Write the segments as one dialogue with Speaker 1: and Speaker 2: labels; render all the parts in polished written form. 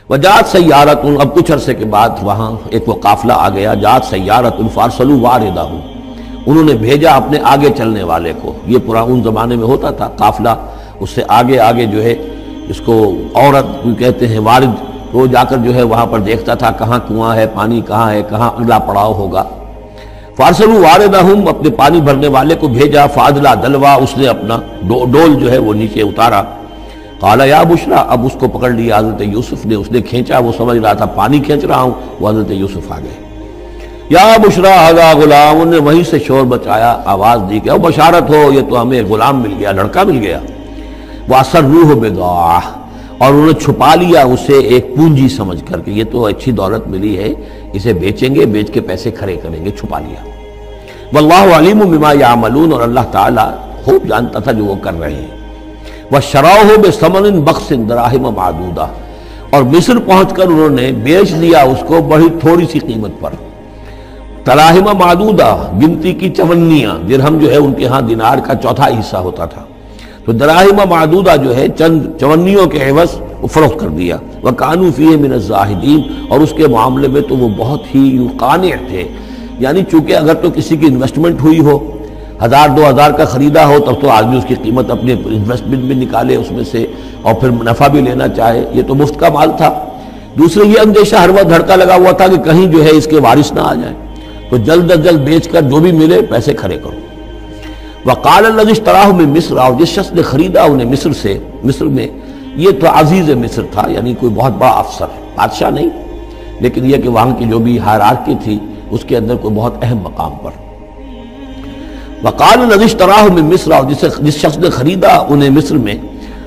Speaker 1: وجات سیارت، اب کچھ عرصے کے بعد وہاں ایک وہ قافلہ آ گیا، جات سیارت فارسلوا واردہم، انہوں نے بھیجا اپنے آگے چلنے والے کو. یہ ان زمانے میں ہوتا تھا قافلہ، اس سے آگے آگے جو ہے اس کو عورت کہتے ہیں وارد، وہ جا کر جو ہے وہاں پر دیکھتا تھا کہاں کنواں ہے، پانی کہاں ہے، کہاں اگلا پڑاؤ ہوگا. فارسلوا واردہم، اپنے پانی بھرنے والے کو بھیجا. فادلا دلوا، اس نے اپنا ڈول جو ہے وہ نیچے اتارا. قال یا بشرا، اب اس کو پکڑ لیا حضرت یوسف نے، اس نے کھینچا، وہ سمجھ رہا تھا پانی کھینچ رہا ہوں، وہ حضرت یوسف آ گئے. یا بشرا ھذا غلام، انہوں نے وہیں سے شور بچایا، آواز دی کہ او بشارت ہو، یہ تو ہمیں غلام مل گیا، لڑکا مل گیا. وَأَسَرُّوهُ بِضَاعَةً، اور انہوں نے چھپا لیا اسے ایک پونجی سمجھ کر کہ یہ تو اچھی دولت ملی ہے، اسے بیچیں گے، بیچ کے پیسے کھڑے کریں گے، چھپا لیا. واللہ علیم بما یعملون، اور اللہ تعالیٰ خوب جانتا تھا جو وہ کر رہے ہیں. وَشَرَوْهُ بِثَمَنٍ بَخْسٍ دَرَاهِمَ مَعْدُودَةٍ، اور مصر پہنچ کر انہوں نے بیچ دیا اس کو بڑی تھوڑی سی قیمت پر. دراہم معدودہ، گنتی کی چونیاں، درہم جو ہے ان کے ہاں دینار کا چوتھا حصہ ہوتا تھا، تو دراہم معدودہ جو ہے چند چونیوں کے عوض وہ فروخت کر دیا. وَكَانُوا فِيهِ مِنَ الزَّاهِدِينَ، اور اس کے معاملے میں تو وہ بہت ہی قانع تھے. یعنی چونکہ اگر تو کسی کی انویسٹمنٹ ہوئی ہو، 1000-2000 کا خریدا ہو، تب تو آدمی اس کی قیمت اپنے انویسٹمنٹ بھی نکالے اس میں سے اور پھر منافع بھی لینا چاہے، یہ تو مفت کا مال تھا. دوسرے یہ اندیشہ ہر وقت دھڑکا لگا ہوا تھا کہ کہیں جو ہے اس کے وارث نہ آ جائیں، تو جلد از جلد بیچ کر جو بھی ملے پیسے کھڑے کرو. وقال الذی اشتراہ من مصر، اور جس شخص نے خریدا انہیں مصر سے، مصر میں یہ تو عزیز مصر تھا، یعنی کوئی بہت بڑا افسر، بادشاہ نہیں، لیکن یہ کہ وہاں کی جو بھی ہائرارکی تھی اس کے اندر کوئی بہت اہم مقام پر. وقال الذی اشتراہ من مصر، اور جس شخص نے خریدا انہیں مصر میں،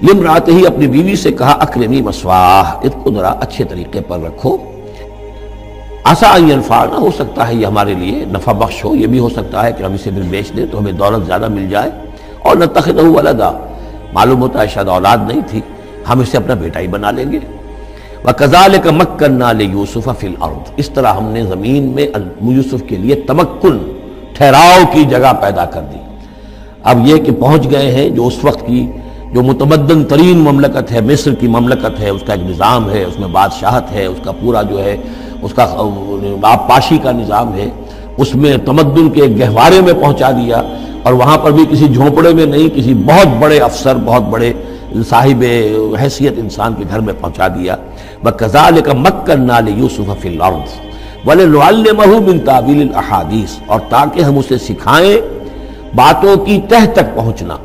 Speaker 1: لامرأتہ، اپنی بیوی سے کہا اکرمی مثواہ، اس کو ذرا اچھے طریقے پر رکھو، عسیٰ ان ینفعنا، ہو سکتا ہے یہ ہمارے لیے نفع بخش ہو، یہ بھی ہو سکتا ہے کہ ہم اسے پھر بیچ دیں تو ہمیں دولت زیادہ مل جائے. اور نتخذہ ولدا، معلوم ہوتا ہے شاید اولاد نہیں تھی، ہم اسے اپنا بیٹا ہی بنا لیں گے. وَكَذَلِكَ مَكَّنَّا لِيُوسُفَ فِي الْأَرْضِ، اس طرح ہم نے زمین میں یوسف کے لیے تمکن، ٹھہراؤ کی جگہ پیدا کر دی. اب یہ کہ پہنچ گئے ہیں جو اس وقت کی جو متمدن ترین مملکت ہے، مصر کی مملکت ہے، اس کا ایک نظام ہے، اس میں بادشاہت ہے، اس کا پورا جو ہے اس کا آبپاشی کا نظام ہے، اس میں تمدن کے ایک گہوارے میں پہنچا دیا، اور وہاں پر بھی کسی جھونپڑے میں نہیں، کسی بہت بڑے افسر، بہت بڑے صاحب حیثیت انسان کے گھر میں پہنچا دیا. وَكَذَلِكَ مَكَّنَّا لِيُوسُفَ فِي الْأَرْضِ وَلِنُعَلِّمَهُ مِن تَأْوِيلِ الْأَحَادِيثِ، اور تاکہ ہم اسے سکھائیں باتوں کی تہ تک پہنچنا.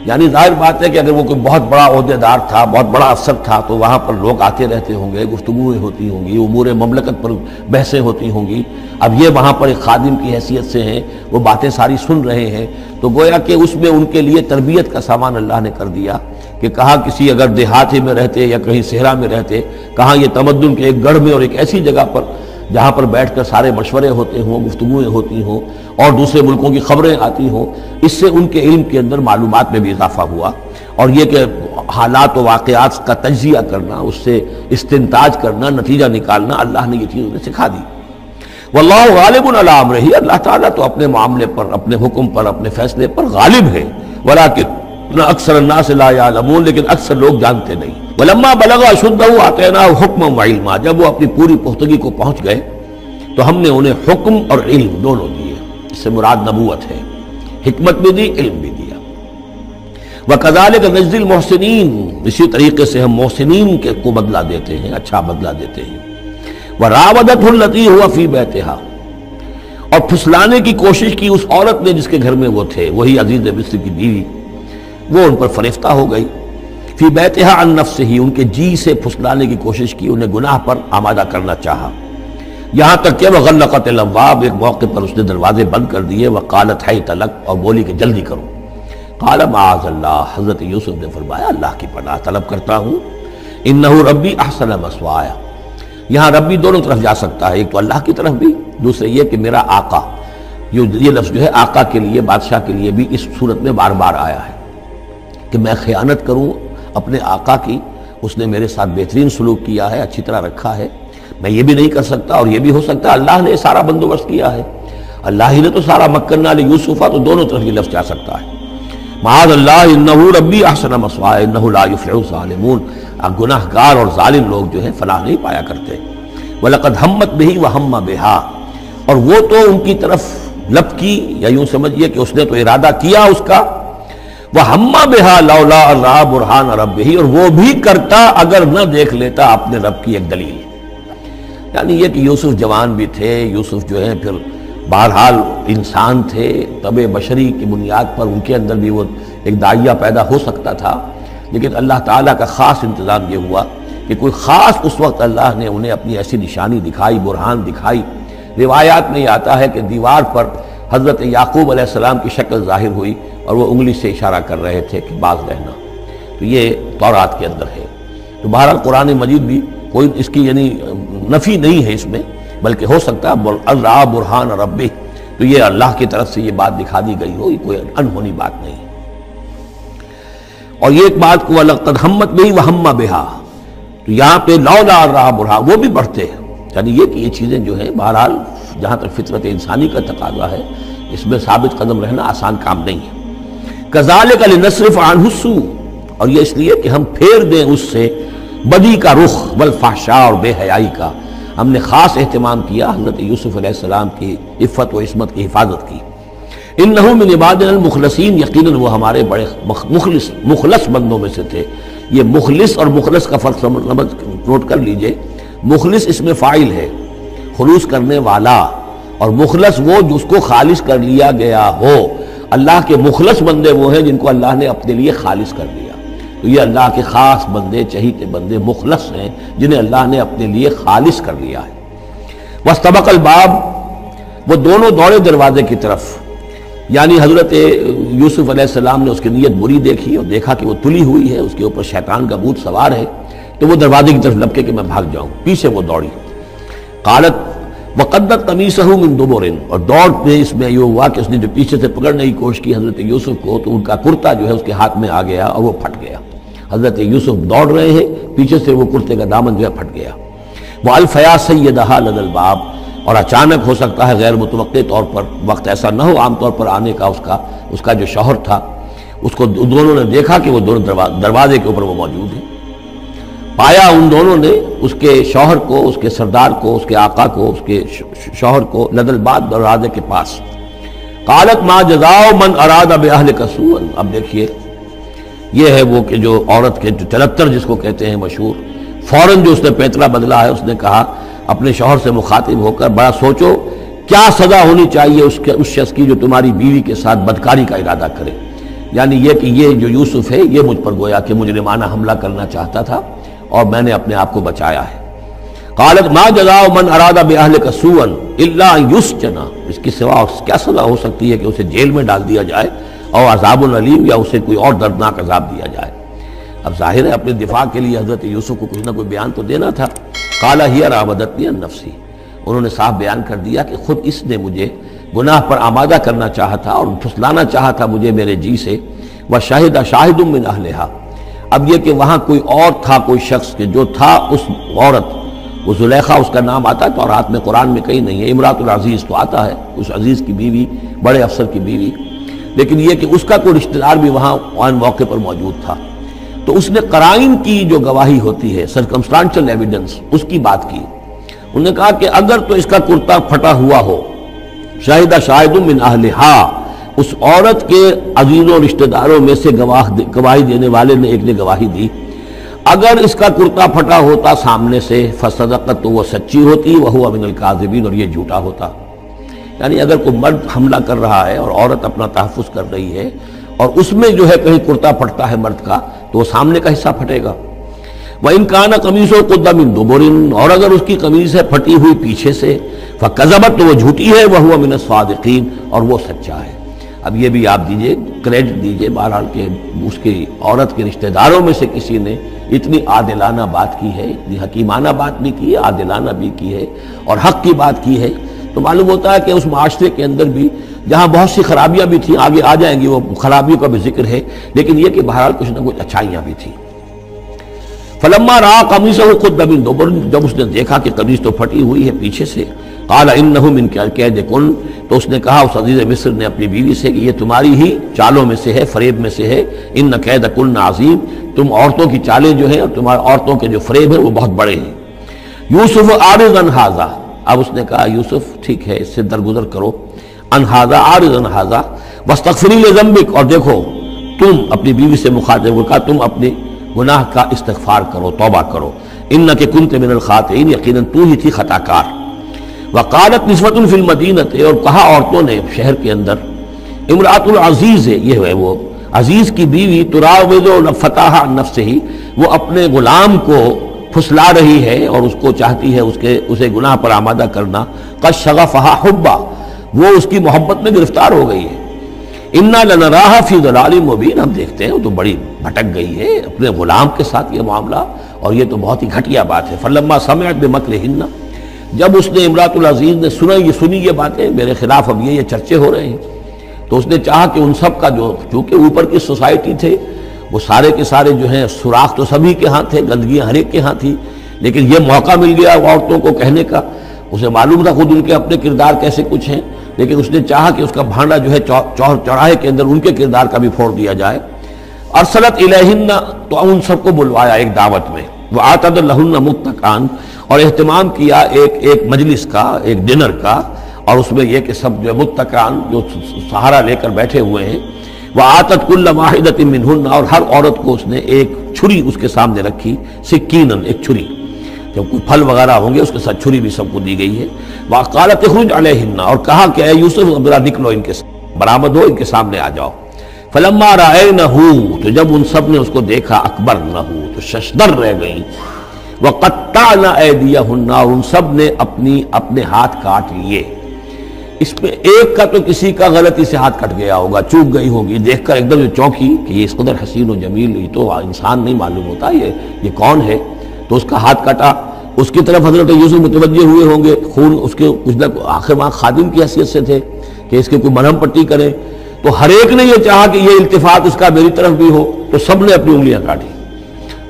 Speaker 1: یعنی ظاہر بات ہے کہ اگر وہ کوئی بہت بڑا عہدیدار تھا، بہت بڑا افسر تھا، تو وہاں پر لوگ آتے رہتے ہوں گے، گفتگویں ہوتی ہوں گی، امور مملکت پر بحثیں ہوتی ہوں گی. اب یہ وہاں پر ایک خادم کی حیثیت سے ہیں، وہ باتیں ساری سن رہے ہیں، تو گویا کہ اس میں ان کے لیے تربیت کا سامان اللہ نے کر دیا کہ کہاں کسی اگر دیہاتی میں رہتے یا کہیں صحرا میں رہتے، کہاں یہ تمدن کے ایک گڑھ میں اور ایک ایسی جگہ پر جہاں پر بیٹھ کر سارے مشورے ہوتے ہوں، گفتگویں ہوتی ہوں اور دوسرے ملکوں کی خبریں آتی ہوں. اس سے ان کے علم کے اندر معلومات میں بھی اضافہ ہوا، اور یہ کہ حالات و واقعات کا تجزیہ کرنا، اس سے استنتاج کرنا، نتیجہ نکالنا، اللہ نے یہ چیز انہیں سکھا دی. واللہ غالب علی امرہ، اللہ تعالیٰ تو اپنے معاملے پر، اپنے حکم پر، اپنے فیصلے پر غالب ہے. ولکن اکثر الناس لا یعلمون، لیکن اکثر لوگ جانتے نہیں. ولما بلغ اشدہ آتیناہ حکما وعلما، جب وہ اپنی پوری پختگی کو پہنچ گئے تو ہم نے انہیں حکم اور علم دونوں دیے. اس سے مراد نبوت ہے، حکمت بھی دی، علم بھی دیا. وَكَذَلِكَ نَجْزِي الْمُحْسِنِينَ، اسی طریقے سے ہم محسنین کو بدلہ دیتے ہیں، اچھا بدلہ دیتے ہیں. وَرَاوَدَتْهُ الَّتِي هُوَ فِي بَيْتِهَا، اور پھسلانے کی کوشش کی اس عورت نے جس کے گھر میں وہ تھے، وہی عزیز مصر کی بیوی، وہ ان پر فریفتہ ہو گئی. فی بیتہا عن نفسہ، ان کے جی سے پھسلانے کی کوشش کی، انہیں گناہ پر آمادہ کرنا چاہا، یہاں تک کہ وغلقت الابواب، ایک موقع پر اس نے دروازے بند کر دیے. وقالت حیت لک، اور بولی کہ جلدی کرو. قال معاذ اللہ، حضرت یوسف نے فرمایا اللہ کی پناہ طلب کرتا ہوں. انہ ربی احسن مثوایا، یہاں ربی دونوں طرف جا سکتا ہے، ایک تو اللہ کی طرف بھی، دوسرے یہ کہ میرا آقا، یہ لفظ جو ہے آقا کے لیے، بادشاہ کے لیے بھی اس صورت میں بار بار آیا ہے کہ میں خیانت کروں اپنے آقا کی، اس نے میرے ساتھ بہترین سلوک کیا ہے، اچھی طرح رکھا ہے، میں یہ بھی نہیں کر سکتا. اور یہ بھی ہو سکتا ہے اللہ نے سارا بندوبست کیا ہے، اللہ ہی نے تو سارا مکننا لیوسف، تو دونوں طرف یہ لفظ جا سکتا ہے. معاذ اللہ انہ ربی احسن مثوایا انہ لا یفلح الظالمون، گناہ گار اور ظالم لوگ جو ہے فلاح نہیں پایا کرتے۔ وَلَقَدْ هَمَّتْ بِهِ وَهَمَّ بِهَا، اور وہ تو ان کی طرف لپکی، یا یوں سمجھیے کہ اس نے تو ارادہ کیا اس کا، وَهَمَّ بِهَا لَوْلَا أَن رَأَىٰ بُرْهَانَ رَبِّهِ، اور وہ بھی کرتا اگر نہ دیکھ لیتا اپنے رب کی ایک دلیل۔ یعنی یہ کہ یوسف جوان بھی تھے، یوسف جو ہے پھر بہرحال انسان تھے، طبع بشری کی بنیاد پر ان کے اندر بھی وہ ایک داعیہ پیدا ہو سکتا تھا، لیکن اللہ تعالیٰ کا خاص انتظام یہ ہوا کہ کوئی خاص اس وقت اللہ نے انہیں اپنی ایسی نشانی دکھائی، برہان دکھائی۔ روایات میں یہ آتا ہے کہ دیوار پر حضرت یعقوب علیہ السلام کی شکل ظاہر ہوئی اور وہ انگلی سے اشارہ کر رہے تھے کہ باز رہنا۔ تو یہ تورات کے اندر ہے۔ تو بہرحال قرآن مجید بھی کوئی اس کی یعنی نفی نہیں ہے اس میں، بلکہ ہو سکتا ہے رأى برہان ربہ، تو یہ اللہ کی طرف سے یہ بات دکھا دی گئی ہو، یہ کوئی انہونی بات نہیں ہے۔ اور یہ ایک بات کو وَلَقَدْ هَمَّتْ بِهِ وَهَمَّ بِهَا، تو یہاں پہ لولا رأى برہان، وہ بھی بڑھتے ہیں، یعنی یہ کہ یہ چیزیں جو ہیں بہرحال جہاں تک فطرت انسانی کا تقاضا ہے اس میں ثابت قدم رہنا آسان کام نہیں ہے۔ كَذَلِكَ لِنَصْرِفَ عَنْهُ السُّوءَ، اور یہ اس لیے کہ ہم پھیر دیں اس سے بدی کا رخ، والفحشاء، اور بے حیائی کا۔ ہم نے خاص اہتمام کیا حضرت یوسف علیہ السلام کی عفت و عصمت کی حفاظت کی۔ انہو من عبادنا المخلصین، یقیناً وہ ہمارے بڑے مخلص بندوں میں سے تھے۔ یہ مخلص اور مخلص کا فرق نوٹ کر لیجئے۔ مخلص اس میں فاعل ہے، خلوص کرنے والا، اور مخلص وہ جس کو خالص کر لیا گیا ہو۔ اللہ کے مخلص بندے وہ ہیں جن کو اللہ نے اپنے لیے خالص کر لیا۔ تو یہ اللہ کے خاص بندے، چہیتے بندے مخلص ہیں جنہیں اللہ نے اپنے لیے خالص کر لیا ہے۔ واستبق الباب، وہ دونوں دوڑے دروازے کی طرف، یعنی حضرت یوسف علیہ السلام نے اس کی نیت بری دیکھی اور دیکھا کہ وہ تلی ہوئی ہے، اس کے اوپر شیطان کا بھوت سوار ہے، تو وہ دروازے کی طرف لپکے کہ میں بھاگ جاؤں، پیچھے وہ دوڑی۔ قالت وقدت قمیصہ من دبر، اور دوڑتے اس میں یہ ہوا کہ اس نے جو پیچھے سے پکڑنے کی کوشش کی حضرت یوسف کو، تو ان کا کرتا جو ہے اس کے ہاتھ میں آ گیا اور وہ پھٹ گیا۔ حضرت یوسف دوڑ رہے ہیں، پیچھے سے وہ کرتے کا دامن جو ہے پھٹ گیا۔ وَأَلْفَيَا سَيِّدَهَا لَدَى الْبَابِ، اور اچانک ہو سکتا ہے غیر متوقع طور پر، وقت ایسا نہ ہو عام طور پر آنے کا، اس کا جو شوہر تھا، اس کو دونوں نے دیکھا کہ وہ دونوں دروازے کے اوپر وہ موجود ہیں۔ پایا ان دونوں نے اس کے شوہر کو، اس کے سردار کو، اس کے آقا کو، اس کے شوہر کو لدى الباب، دروازے کے پاس۔ قالت ما جزاء من اراد باهلك سوءا، اب دیکھیے یہ ہے وہ کہ جو عورت کے جو چلتر جس کو کہتے ہیں مشہور، فوراً جو اس نے پیتلا بدلا ہے، اس نے کہا اپنے شوہر سے مخاطب ہو کر، بڑا سوچو کیا سزا ہونی چاہیے اس شخص کی جو تمہاری بیوی کے ساتھ بدکاری کا ارادہ کرے۔ یعنی یہ کہ یہ جو یوسف ہے یہ مجھ پر گویا کہ مجرمانہ حملہ کرنا چاہتا تھا اور میں نے اپنے آپ کو بچایا ہے۔ قالت ما جزاء من اراد باهلك سوءا الا ان يسجن، اس کی سوا کیا سزا ہو سکتی ہے کہ اسے جیل میں ڈال دیا جائے، اور عذاب العلیم، یا اسے کوئی اور دردناک عذاب دیا جائے۔ اب ظاہر ہے اپنے دفاع کے لیے حضرت یوسف کو کچھ نہ کوئی بیان تو دینا تھا۔ قال هي راودتني عن نفسي، انہوں نے صاف بیان کر دیا کہ خود اس نے مجھے گناہ پر آمادہ کرنا چاہا تھا اور پھسلانا چاہا تھا مجھے میرے جی سے۔ وشهد شاهد من اهلها، اب یہ کہ وہاں کوئی اور تھا، کوئی شخص کہ جو تھا اس عورت، وہ زلیخا اس کا نام آتا ہے تورات میں، قرآن میں کہیں نہیں ہے۔ امرات العزیز تو آتا ہے، اس عزیز کی بیوی، بڑے افسر کی بیوی، لیکن یہ کہ اس کا کوئی رشتہ دار بھی وہاں آن موقع پر موجود تھا۔ تو اس نے قرائن کی جو گواہی ہوتی ہے، سرکمسٹانشل ایویڈنس، اس کی بات کی۔ انہوں نے کہا کہ اگر تو اس کا کرتا پھٹا ہوا ہو، شاہد شاہد من اہلہا، اس عورت کے عزیزوں رشتہ داروں میں سے گواہی دینے والے نے ایک نے گواہی دی، اگر اس کا کرتا پھٹا ہوتا سامنے سے، فصدقت، تو وہ سچی ہوتی، وہو من الکاذبین، اور یہ جھوٹا ہوتا۔ یعنی اگر کوئی مرد حملہ کر رہا ہے اور عورت اپنا تحفظ کر رہی ہے، اور اس میں جو ہے کہیں کرتا پھٹتا ہے مرد کا، تو وہ سامنے کا حصہ پھٹے گا۔ وَإِنْ كَانَ قَمِيصُهُ قُدَّ مِن دُبُرٍ، اور اگر اس کی قمیص ہے پھٹی ہوئی پیچھے سے، فَكَذَبَتْ، تو وہ جھوٹی ہے، وَهُوَ مِنَ الصَّادِقِينَ، اور وہ سچا ہے۔ اب یہ بھی آپ دیجئے، کریڈٹ دیجئے بہرحال کہ اس کی عورت کے رشتہ داروں میں سے کسی نے اتنی عادلانہ بات کی ہے، اتنی حکیمانہ بات بھی کی ہے، عادلانہ بھی کی ہے، اور حق کی بات کی ہے، تو معلوم ہوتا ہے کہ اس معاشرے کے اندر بھی جہاں بہت سی خرابیاں بھی تھیں، آگے آ جائیں گی وہ خرابیوں کا بھی ذکر ہے، لیکن یہ کہ بہرحال کچھ نہ کچھ اچھائیاں بھی تھیں۔ فلما رأى قمیصہ قد من دبر، جب اس نے دیکھا کہ قمیص تو پھٹی ہوئی ہے پیچھے سے، قال انہ من کید کن، تو اس نے کہا اس عزیز مصر نے اپنی بیوی سے کہ یہ تمہاری ہی چالوں میں سے ہے، فریب میں سے ہے، ان کید کن عظیم، تم عورتوں کی چالیں جو ہیں اور تمہاری عورتوں کے جو فریب ہیں وہ بہت بڑے ہیں۔ یوسف اعرض عن ھذا، اب اس نے کہا یوسف ٹھیک ہے اس سے درگزر کرو، عن ھذا اعرض عن ھذا واستغفری لذنبک، اور دیکھو تم اپنی بیوی سے مخاطب ہو کہا تم اپنے گناہ کا استغفار کرو، توبہ کرو، انک کنت من الخاطئین، یقیناً تو ہی تھی خطا کار۔ وقالت نسوۃ فی المدینہ، اور کہا عورتوں نے شہر کے اندر، امرأۃ العزیز ہے، یہ ہے وہ عزیز کی بیوی، تراود فتاہ عن نفسہ، وہ اپنے غلام کو پھسلا رہی ہے اور اس کو چاہتی ہے اسے گناہ پر آمادہ کرنا، قد شغفہا حبا، وہ اس کی محبت میں گرفتار ہو گئی ہے، انا لنراہا فی ضلال مبین، ہم دیکھتے ہیں وہ تو بڑی بھٹک گئی ہے اپنے غلام کے ساتھ یہ معاملہ، اور یہ تو بہت ہی گھٹیا بات ہے۔ فلما سمعت بمکرہن، جب اس نے امرأۃ العزیز نے سنی یہ باتیں میرے خلاف اب یہ چرچے ہو رہے ہیں، تو اس نے چاہا کہ ان سب کا جو چونکہ اوپر کی سوسائٹی تھے وہ سارے کے سارے جو ہیں سوراخ تو سبھی کے ہاں تھے، گندگیاں ہر ایک کے ہاں تھی، لیکن یہ موقع مل گیا عورتوں کو کہنے کا، اسے معلوم تھا خود ان کے اپنے کردار کیسے کچھ ہیں، لیکن اس نے چاہا کہ اس کا بھانڈا جو ہے چوراہے کے اندر ان کے کردار کا بھی پھوڑ دیا جائے۔ ارسلت الیہن، تو ان سب کو بلوایا ایک دعوت میں، وآتت لہن متکئا، اور اہتمام کیا ایک مجلس کا، ایک ڈنر کا، اور اس میں یہ کہ سب جو متکئا جو سہارا لے کر بیٹھے ہوئے ہیں، وآتت کل واحدۃ منہن، اور ہر عورت کو اس نے ایک چھری اس کے سامنے رکھی، سکینن، ایک چھری، جب کوئی پھل وغیرہ ہوں گے اس کے ساتھ چھری بھی سب کو دی گئی ہے۔ وقالت اخرج علیہن، اور کہا کہ اے یوسف ذرا نکلو ان کے برآمد ہو، ان کے سامنے آ جاؤ۔ فلما رأینہ، تو جب ان سب نے اس کو دیکھا، اکبرنہ، تو ششدر رہ گئیں، وقطعن ایدیہن، اور ان سب نے اپنے ہاتھ کاٹ لیے۔ اس میں ایک کا تو کسی کا غلطی سے ہاتھ کٹ گیا ہوگا، چوک گئی ہوگی، دیکھ کر ایک دم چونکی کہ یہ اس قدر حسین و جمیل، یہ تو انسان نہیں معلوم ہوتا یہ کون ہے، تو اس کا ہاتھ کٹا۔ اس کی طرف حضرت یوسف متوجہ ہوئے ہوں گے، خون اس کے کچھ نہ آخر وہاں خادم کی حیثیت سے تھے کہ اس کی کوئی مرہم پٹی کرے، تو ہر ایک نے یہ چاہا کہ یہ التفات اس کا میری طرف بھی ہو، تو سب نے اپنی انگلیاں کاٹی۔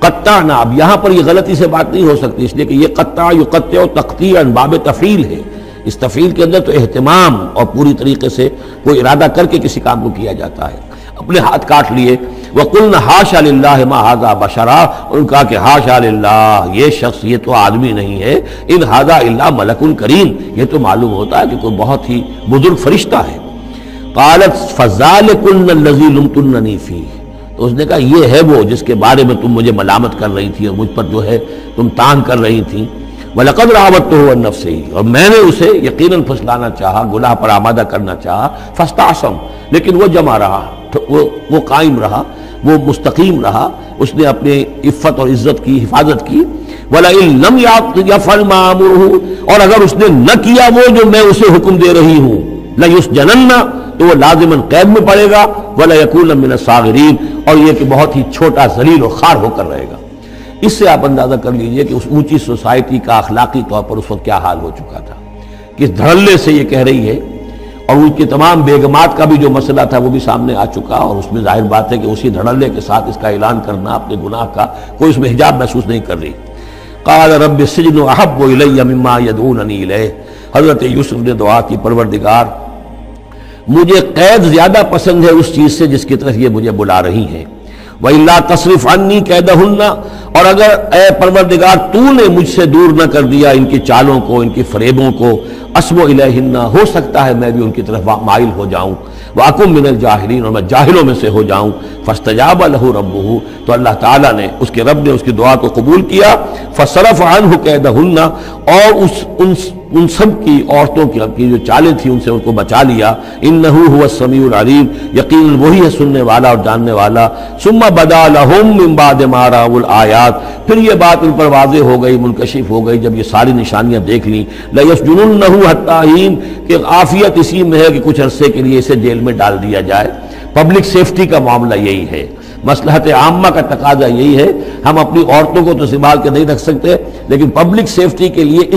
Speaker 1: قطعنا، اب یہاں پر یہ غلطی سے بات نہیں ہو سکتی، اس لیے کہ یہ قطع یقطع تقطیعا باب تفعیل ہے، اس تفعیل کے اندر تو اہتمام اور پوری طریقے سے کوئی ارادہ کر کے کسی کام کو کیا جاتا ہے۔ اپنے ہاتھ کاٹ لیے۔ وَقُلْنَا حَاشَا لِلَّهِ مَا هَذَا بَشَرًا، اور ان کہا کہ حاشا للہ، یہ شخص یہ تو آدمی نہیں ہے، ان هَذَا إِلَّا مَلَكٌ کریم، یہ تو معلوم ہوتا ہے کہ کوئی بہت ہی بزرگ فرشتہ ہے۔ قالت فَذَلِكُنَّ الَّذِي لُمْتُنَّنِي فِيهِ، تو اس نے کہا یہ ہے وہ جس کے بارے میں تم مجھے ملامت کر رہی تھی اور مجھ پر جو ہے تم تان کر رہی تھی۔ وَلَقَدْ رَاوَدتُّهُ عَن نَّفْسِهِ، اور میں نے اسے یقیناً پھسلانا چاہا، گناہ پر آمادہ کرنا چاہا، فَاسْتَعْصَمَ، لیکن وہ جمع رہا، وہ قائم رہا، وہ مستقیم رہا، اس نے اپنے عفت اور عزت کی حفاظت کی۔ وَلَئِن لَّمْ يَفْعَلْ مَا آمُرُهُ، اور اگر اس نے نہ کیا وہ جو میں اسے حکم دے رہی ہوں، لَيُسْجَنَنَّ، تو وہ لازماً قید میں پڑے گا، وَلَيَكُونَ مِنَ الصَّاغِرِينَ، اور یہ کہ بہت ہی چھوٹا ذلیل و خوار ہو کر رہے گا۔ اس سے آپ اندازہ کر لیجئے کہ اس اونچی سوسائٹی کا اخلاقی طور پر اس وقت کیا حال ہو چکا تھا، کس دھڑلے سے یہ کہہ رہی ہے، اور ان کی تمام بیگمات کا بھی جو مسئلہ تھا وہ بھی سامنے آ چکا، اور اس میں ظاہر بات ہے کہ اسی دھڑلے کے ساتھ اس کا اعلان کرنا اپنے گناہ کا، کوئی اس میں حجاب محسوس نہیں کر رہی۔ قال رب السجن احب الی مما یدعوننی الیہ، حضرت یوسف نے دعا کی پروردگار مجھے قید زیادہ پسند ہے اس چیز سے جس کی طرف یہ مجھے بلا رہی ہیں۔ وَإِلَّا تَصْرِفْ عَنِّي كَيْدَهُنَّ، اور اگر اے پروردگار تو نے مجھ سے دور نہ کر دیا ان کی چالوں کو، ان کی فریبوں کو، أَصْبُ إِلَيْهِنَّ، ہو سکتا ہے میں بھی ان کی طرف مائل ہو جاؤں، وَأَكُن مِّنَ الْجَاهِلِينَ، اور میں جاہلوں میں سے ہو جاؤں۔ فَاسْتَجَابَ لَهُ رَبُّهُ، تو اللہ تعالیٰ نے اس کے رب نے اس کی دعا کو قبول کیا۔ فَصَرَفَ عَنْهُ كَيْدَهُنَّ، اور ان سب کی عورتوں کی جو چالیں تھیں ان سے ان کو بچا لیا۔ إِنَّهُ هُوَ السَّمِيعُ الْعَلِيمُ، یقیناً وہی ہے سننے والا اور جاننے والا۔ ثُمَّ بَدَا لَهُم مِّن بَعْدِ مَا رَأَوُا الْآيَاتِ، پھر یہ بات ان پر واضح ہو گئی، منکشف ہو گئی جب یہ ساری نشانیاں دیکھ لیں۔ لَيَسْجُنُنَّهُ حَتَّىٰ حِينٍ، کہ عافیت اسی میں ہے کہ کچھ عرصے کے لیے اسے جیل میں ڈال دیا جائے۔ پبلک سیفٹی کا معاملہ یہی ہے، مصلحت عامہ کا تقاضا یہی ہے۔ ہم اپنی عورتوں کو تو سنبھال کے نہیں رکھ سکتے، لیکن پبلک سیفٹی کے لیے